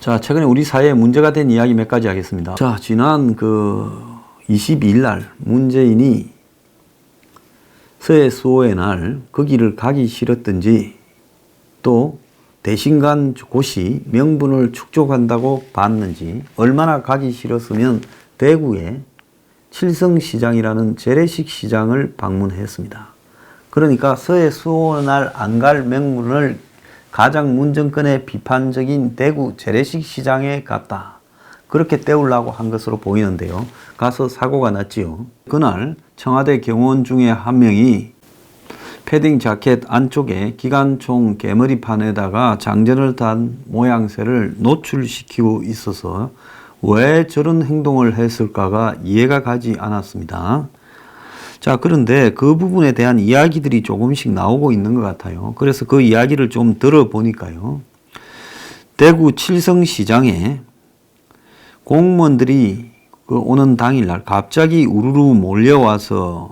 자, 최근에 우리 사회에 문제가 된 이야기 몇 가지 하겠습니다. 자, 지난 22일 날 문재인이 서해 수호의 날 거기를 가기 싫었든지 또 대신 간 곳이 명분을 축적한다고 봤는지 얼마나 가기 싫었으면 대구의 칠성시장이라는 재래식 시장을 방문했습니다. 그러니까 서해 수호의 날 안 갈 명분을 가장 문정권의 비판적인 대구 재래식 시장에 갔다. 그렇게 때우려고 한 것으로 보이는데요. 가서 사고가 났지요. 그날 청와대 경호원 중에 한 명이 패딩 자켓 안쪽에 기관총 개머리판에다가 장전을 단 모양새를 노출시키고 있어서 왜 저런 행동을 했을까가 이해가 가지 않았습니다. 자, 그런데 그 부분에 대한 이야기들이 조금씩 나오고 있는 것 같아요. 그래서 그 이야기를 좀 들어보니까요. 대구 칠성시장에 공무원들이 오는 당일날 갑자기 우르르 몰려와서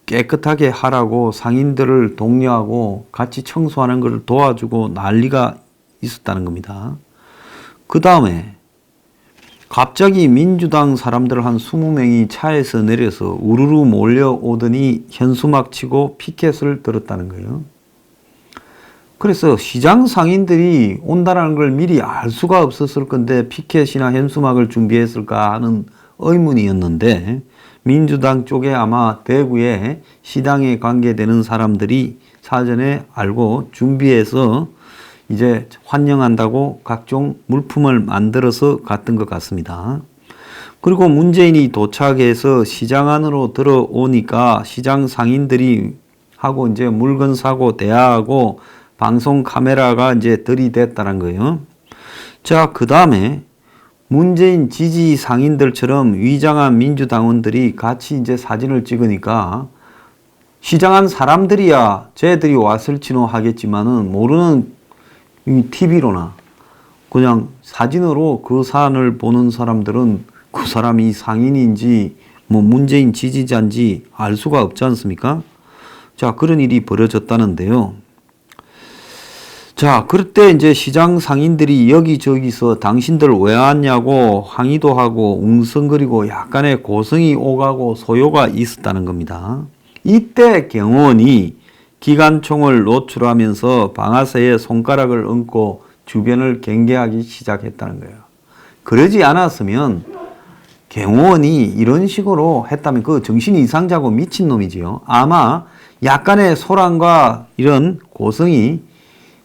깨끗하게 하라고 상인들을 독려하고 같이 청소하는 것을 도와주고 난리가 있었다는 겁니다. 그 다음에 갑자기 민주당 사람들 한 20명이 차에서 내려서 우르르 몰려오더니 현수막 치고 피켓을 들었다는 거예요. 그래서 시장 상인들이 온다는 걸 미리 알 수가 없었을 건데 피켓이나 현수막을 준비했을까 하는 의문이었는데 민주당 쪽에 아마 대구의 시당에 관계되는 사람들이 사전에 알고 준비해서 이제 환영한다고 각종 물품을 만들어서 갔던 것 같습니다. 그리고 문재인이 도착해서 시장 안으로 들어오니까 시장 상인들이 하고 이제 물건 사고 대화하고 방송 카메라가 이제 들이댔다는 거예요. 자, 그 다음에 문재인 지지 상인들처럼 위장한 민주당원들이 같이 이제 사진을 찍으니까 시장한 사람들이야 쟤들이 왔을지는 하겠지만은 모르는 TV로나 그냥 사진으로 그 사안을 보는 사람들은 그 사람이 상인인지 뭐 문재인 지지자인지 알 수가 없지 않습니까? 자, 그런 일이 벌어졌다는데요. 자, 그럴 때 이제 시장 상인들이 여기저기서 당신들 왜 왔냐고 항의도 하고 웅성거리고 약간의 고성이 오가고 소요가 있었다는 겁니다. 이때 경호원이 기관총을 노출하면서 방아쇠에 손가락을 얹고 주변을 경계하기 시작했다는 거예요. 그러지 않았으면 경호원이 이런 식으로 했다면 그 정신이 이상자고 미친놈이지요. 아마 약간의 소란과 이런 고성이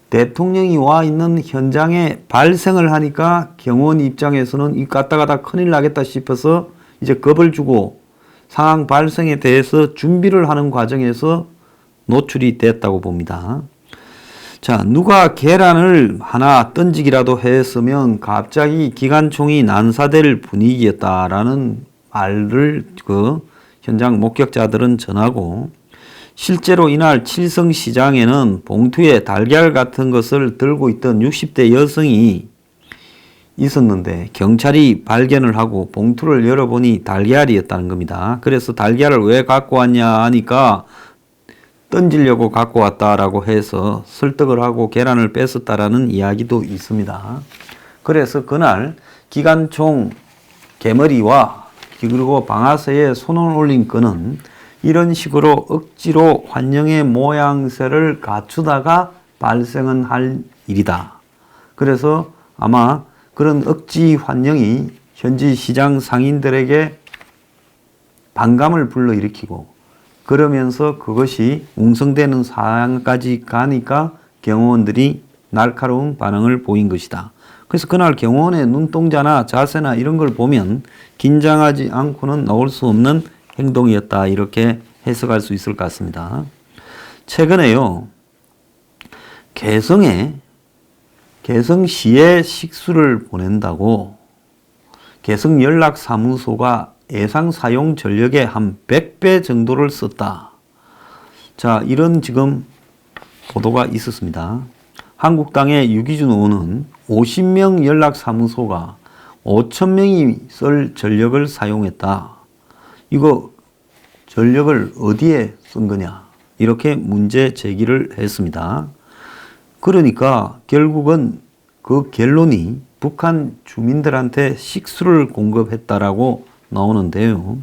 대통령이 와 있는 현장에 발생을 하니까 경호원 입장에서는 이 갔다 가다 큰일 나겠다 싶어서 이제 겁을 주고 상황 발생에 대해서 준비를 하는 과정에서 노출이 됐다고 봅니다. 자, 누가 계란을 하나 던지기라도 했으면 갑자기 기관총이 난사될 분위기였다라는 말을 현장 목격자들은 전하고 실제로 이날 칠성시장에는 봉투에 달걀 같은 것을 들고 있던 60대 여성이 있었는데 경찰이 발견을 하고 봉투를 열어보니 달걀이었다는 겁니다. 그래서 달걀을 왜 갖고 왔냐 하니까 던지려고 갖고 왔다라고 해서 설득을 하고 계란을 뺏었다라는 이야기도 있습니다. 그래서 그날 기관총 개머리와 그리고 방아쇠에 손을 올린 건은 이런 식으로 억지로 환영의 모양새를 갖추다가 발생은 할 일이다. 그래서 아마 그런 억지 환영이 현지 시장 상인들에게 반감을 불러일으키고 그러면서 그것이 웅성되는 상황까지 가니까 경호원들이 날카로운 반응을 보인 것이다. 그래서 그날 경호원의 눈동자나 자세나 이런 걸 보면 긴장하지 않고는 나올 수 없는 행동이었다. 이렇게 해석할 수 있을 것 같습니다. 최근에요. 개성시에 식수를 보낸다고 개성연락사무소가 예상 사용 전력의 한 100배 정도를 썼다. 자, 이런 지금 보도가 있었습니다. 한국당의 유기준 의원은 50명 연락사무소가 5,000명이 쓸 전력을 사용했다. 이거 전력을 어디에 쓴 거냐? 이렇게 문제 제기를 했습니다. 그러니까 결국은 그 결론이 북한 주민들한테 식수를 공급했다라고 나오는데요.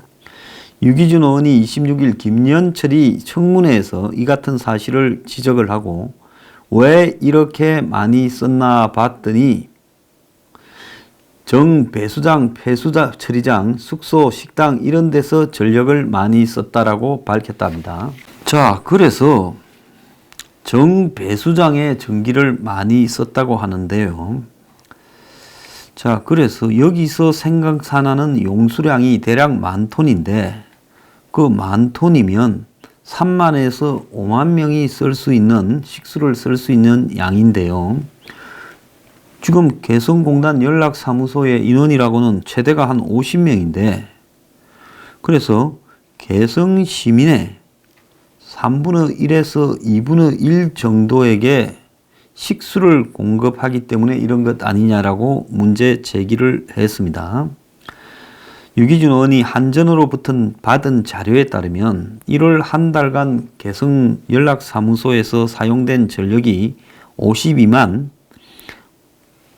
유기준 의원이 26일 김연철이 청문회에서 이 같은 사실을 지적을 하고 왜 이렇게 많이 썼나 봤더니 정 배수장, 폐수자 처리장, 숙소, 식당 이런 데서 전력을 많이 썼다라고 밝혔답니다. 자, 그래서 정 배수장에 전기를 많이 썼다고 하는데요. 자, 그래서 여기서 생각나는 용수량이 대략 10,000톤인데 그 10,000톤이면 3만에서 5만 명이 쓸 수 있는 식수를 쓸 수 있는 양인데요. 지금 개성공단 연락사무소의 인원이라고는 최대가 한 50명인데 그래서 개성 시민의 3분의 1에서 2분의 1 정도에게 식수를 공급하기 때문에 이런 것 아니냐라고 문제 제기를 했습니다. 유기준 의원이 한전으로부터 받은 자료에 따르면 1월 한 달간 개성 연락사무소에서 사용된 전력이 52만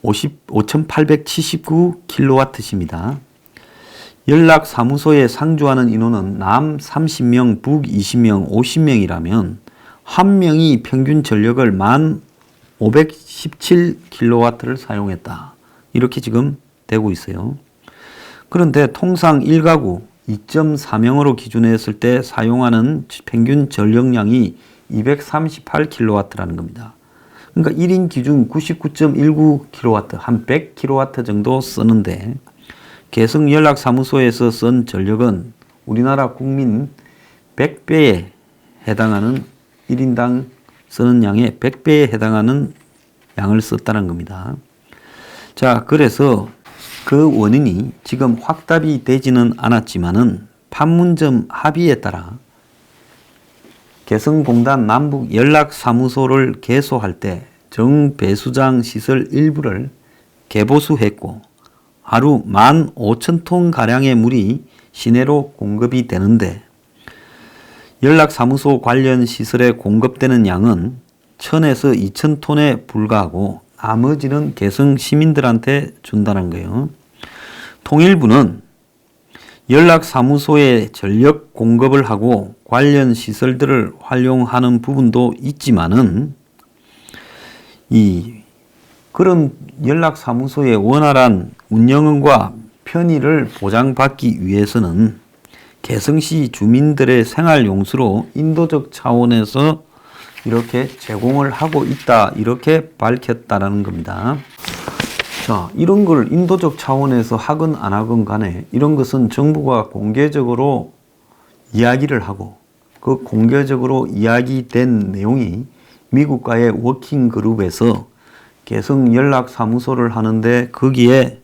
5,879kWh입니다. 연락사무소에 상주하는 인원은 남 30명, 북 20명, 50명이라면 한 명이 평균 전력을 1,517kW를 사용했다. 이렇게 지금 되고 있어요. 그런데 통상 1가구 2.4명으로 기준했을 때 사용하는 평균 전력량이 238kW라는 겁니다. 그러니까 1인 기준 99.19kW, 한 100kW 정도 쓰는데 개성연락사무소에서 쓴 전력은 우리나라 국민 100배에 해당하는 1인당 쓰는 양의 100배에 해당하는 양을 썼다는 겁니다. 자, 그래서 그 원인이 지금 확답이 되지는 않았지만은 판문점 합의에 따라 개성공단 남북 연락사무소를 개소할 때 정배수장 시설 일부를 개보수했고 하루 15,000톤 가량의 물이 시내로 공급이 되는데 연락사무소 관련 시설에 공급되는 양은 1,000에서 2,000톤에 불과하고 나머지는 개성 시민들한테 준다는 거예요. 통일부는 연락사무소에 전력 공급을 하고 관련 시설들을 활용하는 부분도 있지만은 그런 연락사무소의 원활한 운영과 편의를 보장받기 위해서는 개성시 주민들의 생활용수로 인도적 차원에서 이렇게 제공을 하고 있다 이렇게 밝혔다는 겁니다. 자, 이런 걸 인도적 차원에서 하건 안 하건 간에 이런 것은 정부가 공개적으로 이야기를 하고 그 공개적으로 이야기된 내용이 미국과의 워킹 그룹에서 개성 연락사무소를 하는데 거기에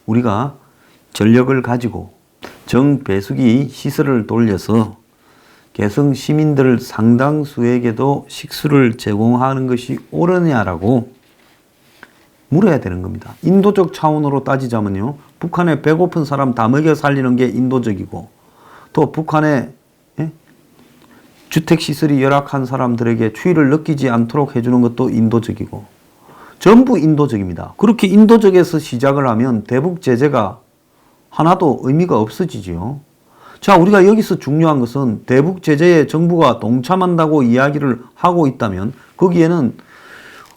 우리가 전력을 가지고 정배수기 시설을 돌려서 개성 시민들 상당수에게도 식수를 제공하는 것이 옳으냐라고 물어야 되는 겁니다. 인도적 차원으로 따지자면요. 북한에 배고픈 사람 다 먹여 살리는 게 인도적이고 또 북한에 주택시설이 열악한 사람들에게 추위를 느끼지 않도록 해주는 것도 인도적이고 전부 인도적입니다. 그렇게 인도적에서 시작을 하면 대북 제재가 하나도 의미가 없어지지요. 자, 우리가 여기서 중요한 것은 대북 제재에 정부가 동참한다고 이야기를 하고 있다면 거기에는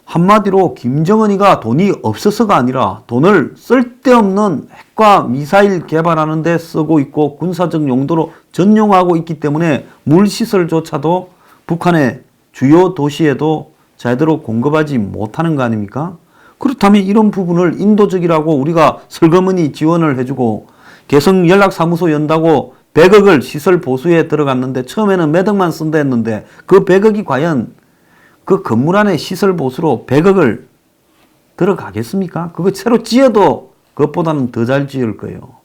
한마디로 김정은이가 돈이 없어서가 아니라 돈을 쓸데없는 핵과 미사일 개발하는 데 쓰고 있고 군사적 용도로 전용하고 있기 때문에 물시설조차도 북한의 주요 도시에도 제대로 공급하지 못하는 거 아닙니까? 그렇다면 이런 부분을 인도적이라고 우리가 슬그머니 지원을 해주고 개성 연락사무소 연다고 100억을 시설 보수에 들어갔는데 처음에는 몇 억만 쓴다 했는데 그 100억이 과연 그 건물 안에 시설 보수로 100억을 들어가겠습니까? 그거 새로 지어도 그것보다는 더 잘 지을 거예요.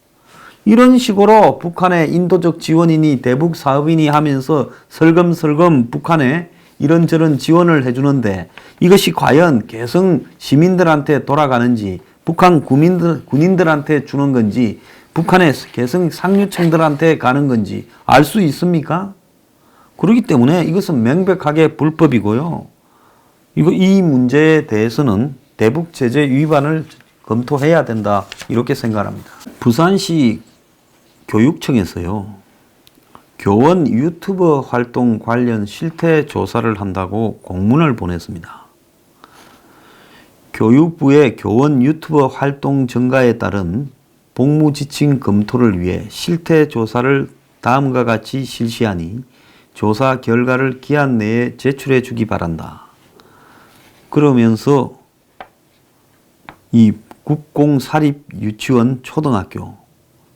이런 식으로 북한의 인도적 지원이니 대북 사업이니 하면서 설금설금 북한에 이런저런 지원을 해주는데 이것이 과연 개성 시민들한테 돌아가는지 북한 군인들한테 주는 건지 북한의 개성 상류층들한테 가는 건지 알 수 있습니까? 그렇기 때문에 이것은 명백하게 불법이고요. 이 문제에 대해서는 대북 제재 위반을 검토해야 된다 이렇게 생각합니다. 부산시 교육청에서요. 교원 유튜버 활동 관련 실태 조사를 한다고 공문을 보냈습니다. 교육부의 교원 유튜버 활동 증가에 따른 복무 지침 검토를 위해 실태 조사를 다음과 같이 실시하니 조사 결과를 기한 내에 제출해 주기 바란다. 그러면서 이 국공사립 유치원 초등학교,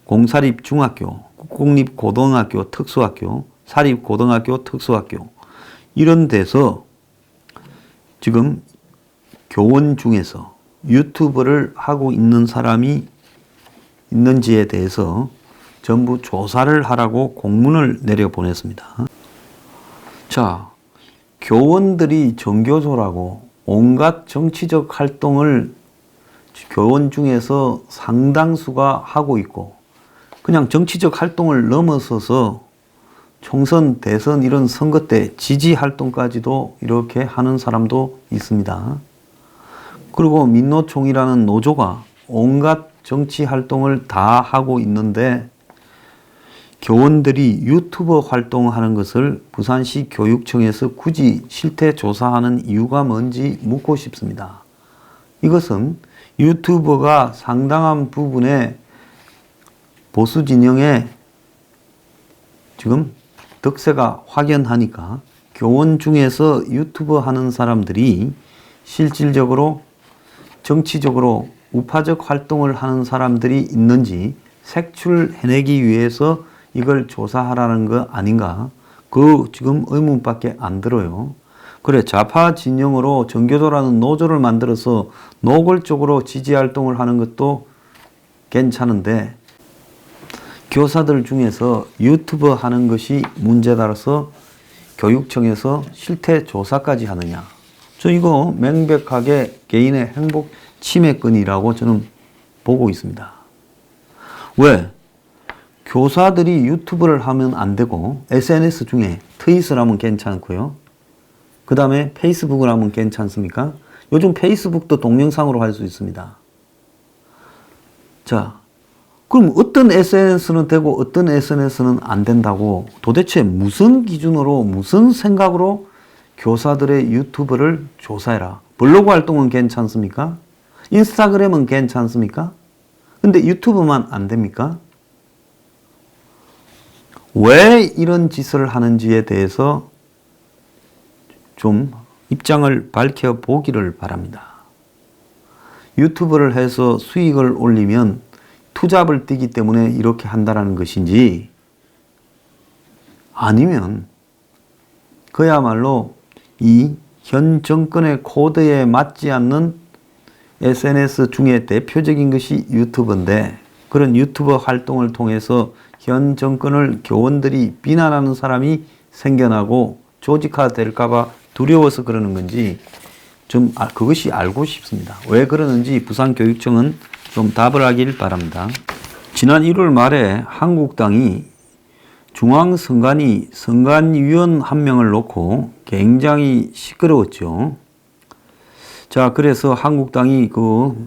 공사립 중학교, 국공립 고등학교 특수학교, 사립 고등학교 특수학교 이런 데서 지금 교원 중에서 유튜브를 하고 있는 사람이 있는지에 대해서 전부 조사를 하라고 공문을 내려보냈습니다. 자, 교원들이 전교조라고 온갖 정치적 활동을 교원 중에서 상당수가 하고 있고 그냥 정치적 활동을 넘어서서 총선, 대선 이런 선거 때 지지 활동까지도 이렇게 하는 사람도 있습니다. 그리고 민노총이라는 노조가 온갖 정치 활동을 다 하고 있는데 교원들이 유튜버 활동하는 것을 부산시 교육청에서 굳이 실태 조사하는 이유가 뭔지 묻고 싶습니다. 이것은 유튜버가 상당한 부분에 보수 진영의 지금 덕세가 확연하니까 교원 중에서 유튜버 하는 사람들이 실질적으로 정치적으로 우파적 활동을 하는 사람들이 있는지 색출해내기 위해서 이걸 조사하라는 거 아닌가? 그 지금 의문밖에 안 들어요. 그래, 좌파 진영으로 전교조라는 노조를 만들어서 노골적으로 지지 활동을 하는 것도 괜찮은데 교사들 중에서 유튜버 하는 것이 문제다라서 교육청에서 실태 조사까지 하느냐. 저 이거 명백하게 개인의 행복 침해권이라고 저는 보고 있습니다. 왜? 교사들이 유튜브를 하면 안 되고 SNS 중에 트윗을 하면 괜찮고요. 그 다음에 페이스북을 하면 괜찮습니까? 요즘 페이스북도 동영상으로 할 수 있습니다. 자, 그럼 어떤 SNS는 되고 어떤 SNS는 안 된다고 도대체 무슨 기준으로 무슨 생각으로 교사들의 유튜브를 조사해라. 블로그 활동은 괜찮습니까? 인스타그램은 괜찮습니까? 근데 유튜브만 안 됩니까? 왜 이런 짓을 하는지에 대해서 좀 입장을 밝혀보기를 바랍니다. 유튜브를 해서 수익을 올리면 투잡을 뛰기 때문에 이렇게 한다는 것인지 아니면 그야말로 이 현 정권의 코드에 맞지 않는 SNS 중에 대표적인 것이 유튜브인데 그런 유튜버 활동을 통해서 현 정권을 교원들이 비난하는 사람이 생겨나고 조직화될까봐 두려워서 그러는 건지 좀 그것이 알고 싶습니다. 왜 그러는지 부산교육청은 좀 답을 하길 바랍니다. 지난 1월 말에 한국당이 중앙선관위 선관위원 한 명을 놓고 굉장히 시끄러웠죠. 자, 그래서 한국당이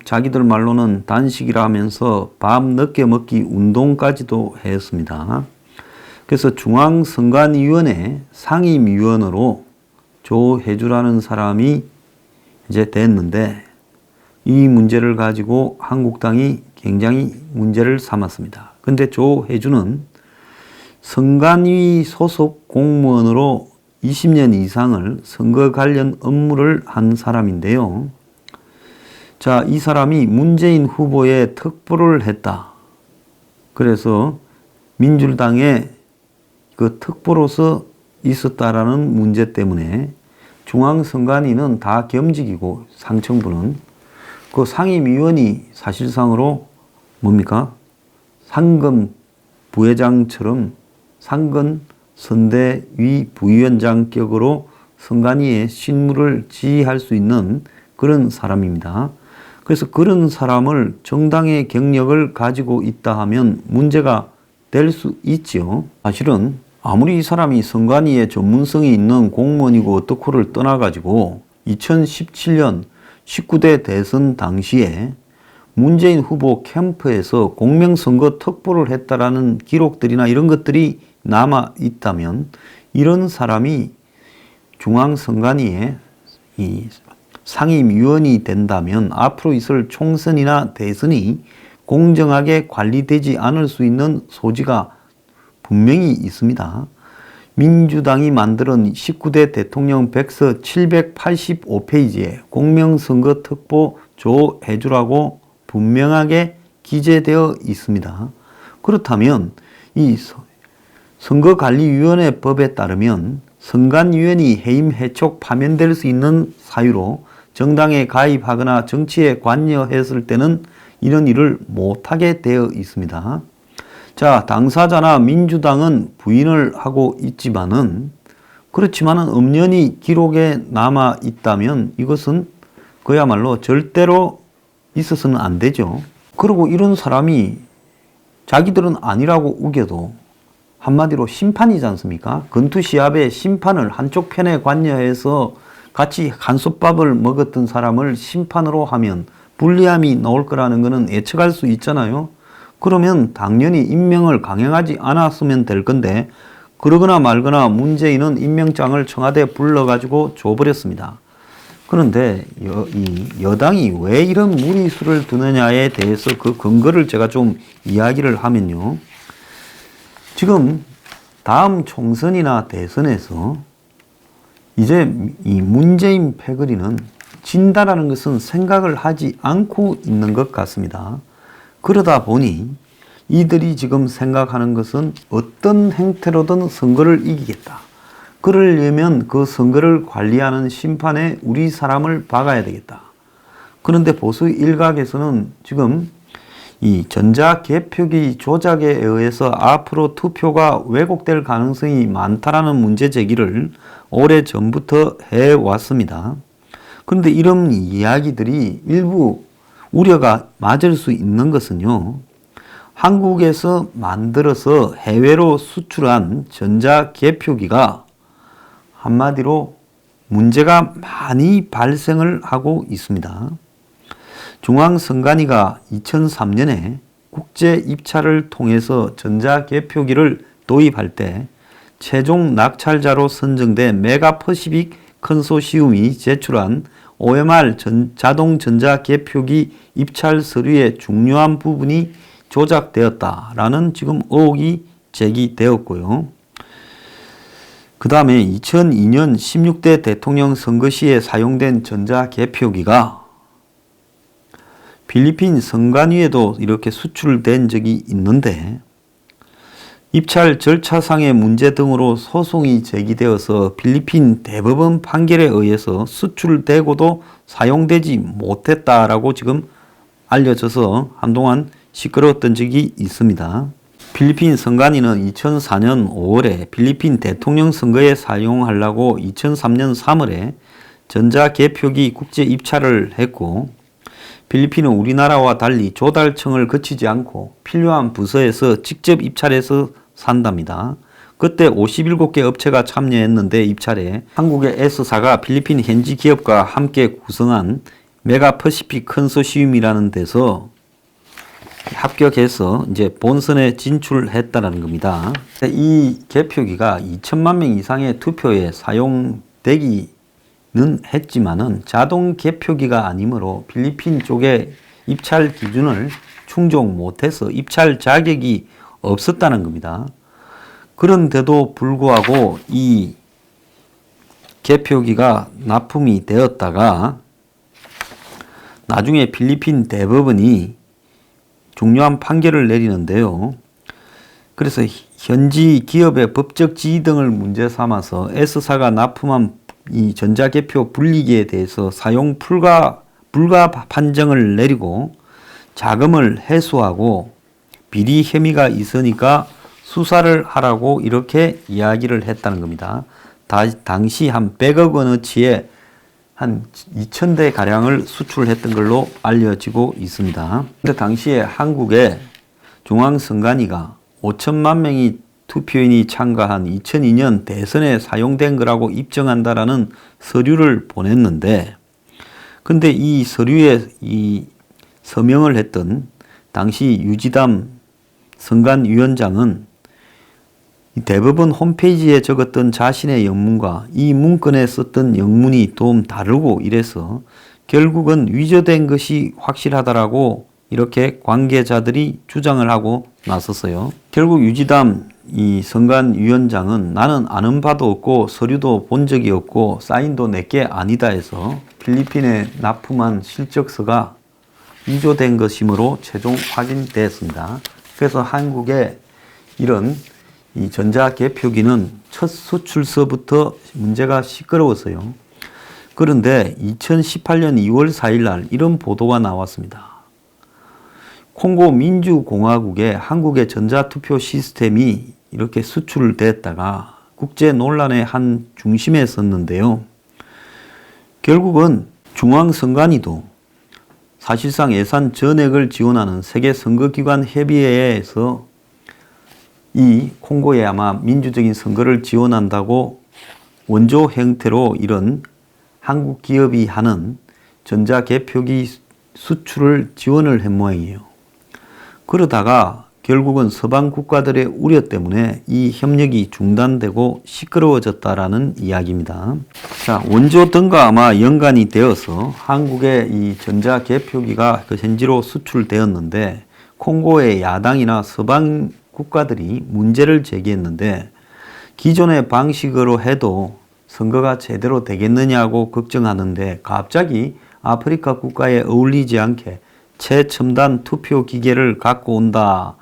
자기들 말로는 단식이라 하면서 밤 늦게 먹기 운동까지도 했습니다. 그래서 중앙선관위원회 상임위원으로 조혜주라는 사람이 이제 됐는데 이 문제를 가지고 한국당이 굉장히 문제를 삼았습니다. 근데 조혜주는 선관위 소속 공무원으로 20년 이상을 선거 관련 업무를 한 사람인데요. 자, 이 사람이 문재인 후보에 특보를 했다. 그래서 민주당의 그 특보로서 있었다라는 문제 때문에 중앙선관위는 다 겸직이고 상층부는 그 상임위원이 사실상으로 뭡니까? 상금 부회장처럼 상근 선대위 부위원장격으로 선관위의 실무를 지휘할 수 있는 그런 사람입니다. 그래서 그런 사람을 정당의 경력을 가지고 있다 하면 문제가 될 수 있죠. 사실은 아무리 이 사람이 선관위에 전문성이 있는 공무원이고 어떻고를 떠나가지고 2017년 19대 대선 당시에 문재인 후보 캠프에서 공명선거 특보를 했다라는 기록들이나 이런 것들이 남아 있다면 이런 사람이 중앙선관위의 이 상임위원이 된다면 앞으로 있을 총선이나 대선이 공정하게 관리되지 않을 수 있는 소지가 분명히 있습니다. 민주당이 만든 19대 대통령 백서 785페이지에 공명선거 특보 조해주라고 분명하게 기재되어 있습니다. 그렇다면 이 선거관리위원회법에 따르면 선관위원이 해임, 해촉, 파면될 수 있는 사유로 정당에 가입하거나 정치에 관여했을 때는 이런 일을 못하게 되어 있습니다. 자, 당사자나 민주당은 부인을 하고 있지만은 그렇지만은 엄연히 기록에 남아 있다면 이것은 그야말로 절대로 있어서는 안 되죠. 그리고 이런 사람이 자기들은 아니라고 우겨도 한마디로 심판이지 않습니까? 권투시합의 심판을 한쪽 편에 관여해서 같이 한솥밥을 먹었던 사람을 심판으로 하면 불리함이 나올 거라는 것은 예측할 수 있잖아요. 그러면 당연히 임명을 강행하지 않았으면 될 건데 그러거나 말거나 문재인은 임명장을 청와대에 불러가지고 줘버렸습니다. 그런데 여당이 왜 이런 무리수를 두느냐에 대해서 그 근거를 제가 좀 이야기를 하면요. 지금 다음 총선이나 대선에서 이제 이 문재인 패거리는 진다라는 것은 생각을 하지 않고 있는 것 같습니다. 그러다 보니 이들이 지금 생각하는 것은 어떤 행태로든 선거를 이기겠다. 그러려면 그 선거를 관리하는 심판에 우리 사람을 박아야 되겠다. 그런데 보수 일각에서는 지금 이 전자개표기 조작에 의해서 앞으로 투표가 왜곡될 가능성이 많다라는 문제 제기를 오래전부터 해왔습니다. 그런데 이런 이야기들이 일부 우려가 맞을 수 있는 것은요. 한국에서 만들어서 해외로 수출한 전자개표기가 한마디로 문제가 많이 발생을 하고 있습니다. 중앙선관위가 2003년에 국제 입찰을 통해서 전자개표기를 도입할 때 최종 낙찰자로 선정된 메가퍼시픽 컨소시움이 제출한 OMR 자동 전자개표기 입찰 서류의 중요한 부분이 조작되었다라는 지금 의혹이 제기되었고요. 그 다음에 2002년 16대 대통령 선거 시에 사용된 전자개표기가 필리핀 선관위에도 이렇게 수출된 적이 있는데 입찰 절차상의 문제 등으로 소송이 제기되어서 필리핀 대법원 판결에 의해서 수출되고도 사용되지 못했다라고 지금 알려져서 한동안 시끄러웠던 적이 있습니다. 필리핀 선관위는 2004년 5월에 필리핀 대통령 선거에 사용하려고 2003년 3월에 전자개표기 국제 입찰을 했고 필리핀은 우리나라와 달리 조달청을 거치지 않고 필요한 부서에서 직접 입찰해서 산답니다. 그때 57개 업체가 참여했는데 입찰에 한국의 S사가 필리핀 현지 기업과 함께 구성한 메가퍼시픽 컨소시움이라는 데서 합격해서 이제 본선에 진출했다는 겁니다. 이 개표기가 2천만 명 이상의 투표에 사용되기는 했지만은 자동 개표기가 아니므로 필리핀 쪽의 입찰 기준을 충족 못해서 입찰 자격이 없었다는 겁니다. 그런데도 불구하고 이 개표기가 납품이 되었다가 나중에 필리핀 대법원이 중요한 판결을 내리는데요. 그래서 현지 기업의 법적 지위 등을 문제 삼아서 S사가 납품한 이 전자개표 분리기에 대해서 사용 불가 판정을 내리고 자금을 회수하고 비리 혐의가 있으니까 수사를 하라고 이렇게 이야기를 했다는 겁니다. 당시 한 100억 원어치의 한 2,000대 가량을 수출했던 걸로 알려지고 있습니다. 근데 당시에 한국의 중앙선관위가 5천만 명이 투표인이 참가한 2002년 대선에 사용된 거라고 입증한다라는 서류를 보냈는데, 근데 이 서류에 이 서명을 했던 당시 유지담 선관위원장은 대법원 홈페이지에 적었던 자신의 영문과 이 문건에 썼던 영문이 좀 다르고 이래서 결국은 위조된 것이 확실하다라고 이렇게 관계자들이 주장을 하고 나섰어요. 결국 유지담 이 선관위원장은 나는 아는 바도 없고 서류도 본 적이 없고 사인도 내게 아니다 해서 필리핀에 납품한 실적서가 위조된 것이므로 최종 확인되었습니다. 그래서 한국에 이런 이 전자개표기는 첫 수출서부터 문제가 시끄러웠어요. 그런데 2018년 2월 4일 날 이런 보도가 나왔습니다. 콩고 민주공화국에 한국의 전자투표 시스템이 이렇게 수출됐다가 국제 논란의 한 중심에 섰는데요. 결국은 중앙선관위도 사실상 예산 전액을 지원하는 세계선거기관 협의회에서 이 콩고에 아마 민주적인 선거를 지원한다고 원조 형태로 이런 한국 기업이 하는 전자개표기 수출을 지원을 한 모양이에요. 그러다가 결국은 서방 국가들의 우려 때문에 이 협력이 중단되고 시끄러워졌다라는 이야기입니다. 자, 원조 등과 아마 연관이 되어서 한국의 이 전자개표기가 현지로 수출되었는데 콩고의 야당이나 서방 국가들이 문제를 제기했는데 기존의 방식으로 해도 선거가 제대로 되겠느냐고 걱정하는데 갑자기 아프리카 국가에 어울리지 않게 최첨단 투표 기계를 갖고 온다.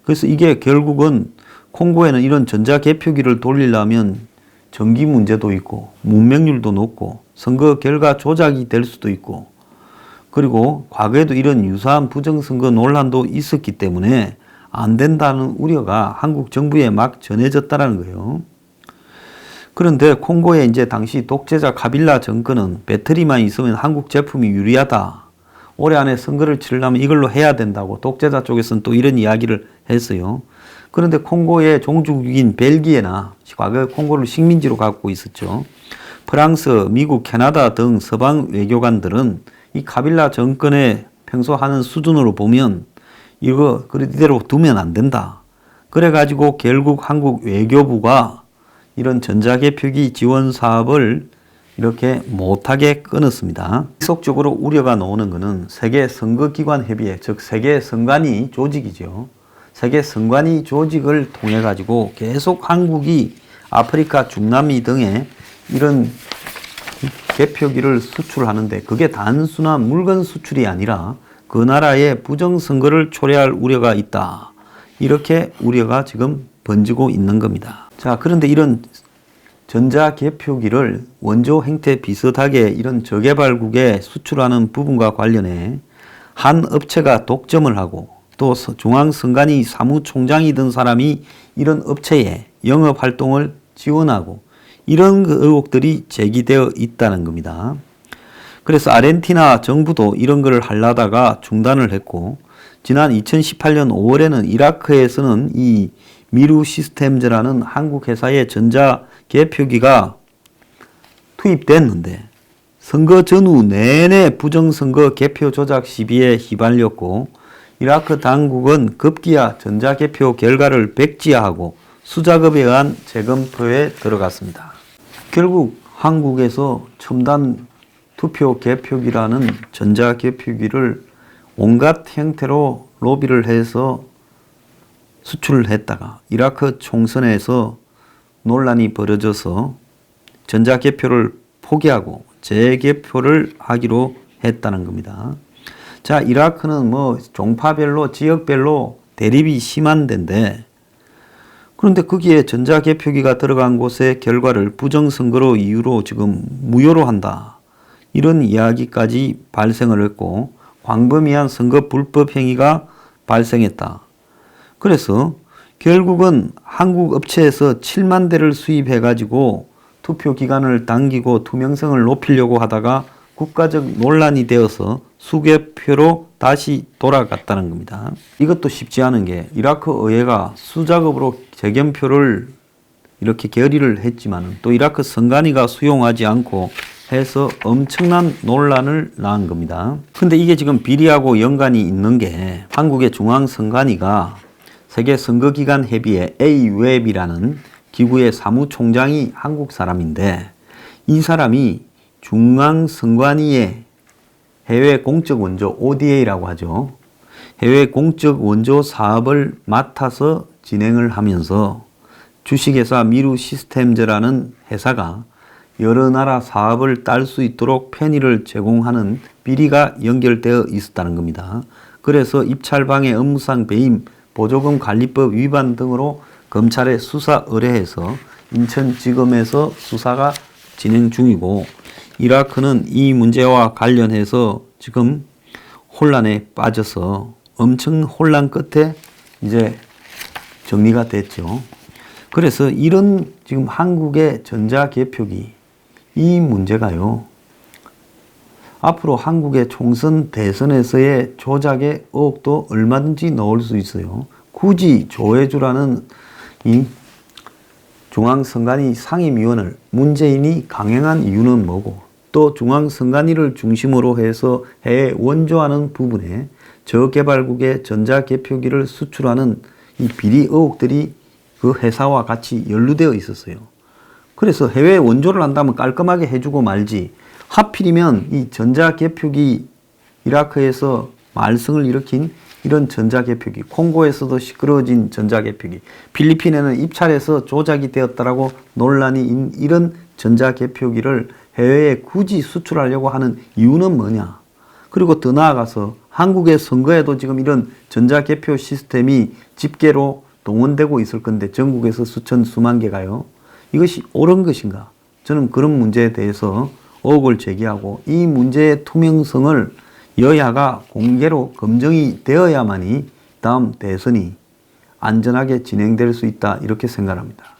그래서 이게 결국은 콩고에는 이런 전자개표기를 돌리려면 전기 문제도 있고 문맹률도 높고 선거 결과 조작이 될 수도 있고 그리고 과거에도 이런 유사한 부정선거 논란도 있었기 때문에 안 된다는 우려가 한국 정부에 막 전해졌다는 거예요. 그런데 콩고의 이제 당시 독재자 카빌라 정권은 배터리만 있으면 한국 제품이 유리하다. 올해 안에 선거를 치르려면 이걸로 해야 된다고 독재자 쪽에서는 또 이런 이야기를 했어요. 그런데 콩고의 종주국인 벨기에나 과거 콩고를 식민지로 갖고 있었죠. 프랑스, 미국, 캐나다 등 서방 외교관들은 이 카빌라 정권의 평소 하는 수준으로 보면 이거 이대로 두면 안 된다. 그래가지고 결국 한국 외교부가 이런 전자개표기 지원 사업을 이렇게 못하게 끊었습니다. 지속적으로 우려가 나오는 것은 세계선거기관협의회, 즉 세계선관위 조직이죠. 세계선관위 조직을 통해 가지고 계속 한국이 아프리카, 중남미 등에 이런 개표기를 수출하는데 그게 단순한 물건 수출이 아니라 그 나라의 부정선거를 초래할 우려가 있다. 이렇게 우려가 지금 번지고 있는 겁니다. 자, 그런데 이런 전자개표기를 원조 형태 비슷하게 이런 저개발국에 수출하는 부분과 관련해 한 업체가 독점을 하고 또 중앙선관위 사무총장이던 사람이 이런 업체에 영업활동을 지원하고 이런 의혹들이 제기되어 있다는 겁니다. 그래서 아르헨티나 정부도 이런 걸 하려다가 중단을 했고 지난 2018년 5월에는 이라크에서는 이 미루 시스템즈라는 한국 회사의 전자개표기가 투입됐는데 선거 전후 내내 부정선거 개표 조작 시비에 휘말렸고 이라크 당국은 급기야 전자개표 결과를 백지화하고 수작업에 의한 재검토에 들어갔습니다. 결국 한국에서 첨단 투표 개표기라는 전자개표기를 온갖 형태로 로비를 해서 수출을 했다가 이라크 총선에서 논란이 벌어져서 전자개표를 포기하고 재개표를 하기로 했다는 겁니다. 자, 이라크는 뭐 종파별로 지역별로 대립이 심한 데인데 그런데 거기에 전자개표기가 들어간 곳의 결과를 부정선거로 이유로 지금 무효로 한다. 이런 이야기까지 발생을 했고 광범위한 선거 불법 행위가 발생했다. 그래서 결국은 한국 업체에서 7만 대를 수입해 가지고 투표 기간을 당기고 투명성을 높이려고 하다가 국가적 논란이 되어서 수개표로 다시 돌아갔다는 겁니다. 이것도 쉽지 않은 게 이라크 의회가 수작업으로 재검표를 이렇게 결의를 했지만 또 이라크 선관위가 수용하지 않고 해서 엄청난 논란을 낳은 겁니다. 근데 이게 지금 비리하고 연관이 있는 게 한국의 중앙선관위가 세계선거기관협의회 AWEB이라는 기구의 사무총장이 한국 사람인데 이 사람이 중앙선관위의 해외 공적 원조 ODA라고 하죠. 해외 공적 원조 사업을 맡아서 진행을 하면서 주식회사 미루시스템즈라는 회사가 여러 나라 사업을 딸 수 있도록 편의를 제공하는 비리가 연결되어 있었다는 겁니다. 그래서 입찰방해 업무상 배임, 보조금 관리법 위반 등으로 검찰에 수사 의뢰해서 인천지검에서 수사가 진행 중이고 이라크는 이 문제와 관련해서 지금 혼란에 빠져서 엄청 혼란 끝에 이제 정리가 됐죠. 그래서 이런 지금 한국의 전자개표기 이 문제가요. 앞으로 한국의 총선 대선에서의 조작의 의혹도 얼마든지 나올 수 있어요. 굳이 조회주라는 이 중앙선관위 상임위원을 문재인이 강행한 이유는 뭐고 또 중앙선관위를 중심으로 해서 해외 원조하는 부분에 저개발국의 전자개표기를 수출하는 이 비리 의혹들이 그 회사와 같이 연루되어 있었어요. 그래서 해외 원조를 한다면 깔끔하게 해주고 말지 하필이면 이 전자개표기 이라크에서 말썽을 일으킨 이런 전자개표기, 콩고에서도 시끄러워진 전자개표기, 필리핀에는 입찰해서 조작이 되었다라고 논란이 이런 전자개표기를 해외에 굳이 수출하려고 하는 이유는 뭐냐? 그리고 더 나아가서 한국의 선거에도 지금 이런 전자개표 시스템이 집계로 동원되고 있을 건데 전국에서 수천 수만 개가요. 이것이 옳은 것인가? 저는 그런 문제에 대해서 의혹을 제기하고 이 문제의 투명성을 여야가 공개로 검증이 되어야만이 다음 대선이 안전하게 진행될 수 있다 이렇게 생각합니다.